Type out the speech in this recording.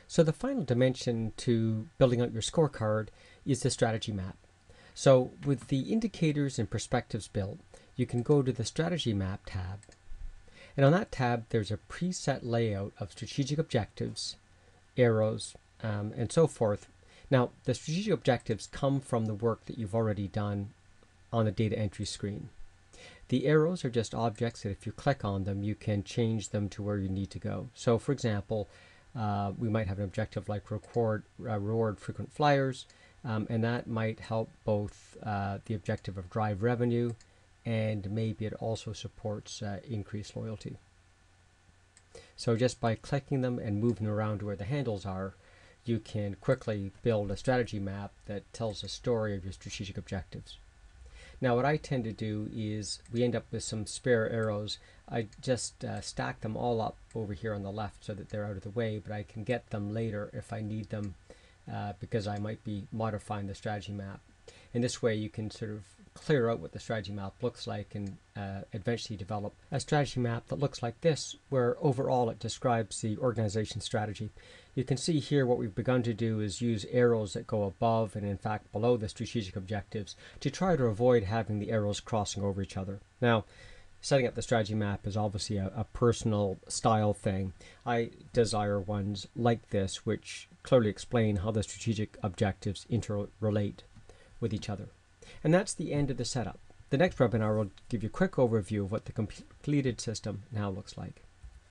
So the final dimension to building out your scorecard is the strategy map. So with the indicators and perspectives built, you can go to the strategy map tab. And on that tab, there's a preset layout of strategic objectives, arrows, and so forth. Now, the strategic objectives come from the work that you've already done on the data entry screen. The arrows are just objects that if you click on them, you can change them to where you need to go. So for example, we might have an objective like reward frequent flyers, and that might help both the objective of drive revenue, and maybe it also supports increased loyalty. So just by clicking them and moving around to where the handles are, you can quickly build a strategy map that tells the story of your strategic objectives. Now what I tend to do is we end up with some spare arrows. I just stack them all up over here on the left so that they're out of the way, but I can get them later if I need them because I might be modifying the strategy map. In this way you can sort of clear out what the strategy map looks like and eventually develop a strategy map that looks like this, where overall it describes the organization strategy. You can see here what we've begun to do is use arrows that go above and in fact below the strategic objectives to try to avoid having the arrows crossing over each other. Now, setting up the strategy map is obviously a personal style thing. I desire ones like this which clearly explain how the strategic objectives interrelate with each other. And that's the end of the setup. The next webinar will give you a quick overview of what the completed system now looks like.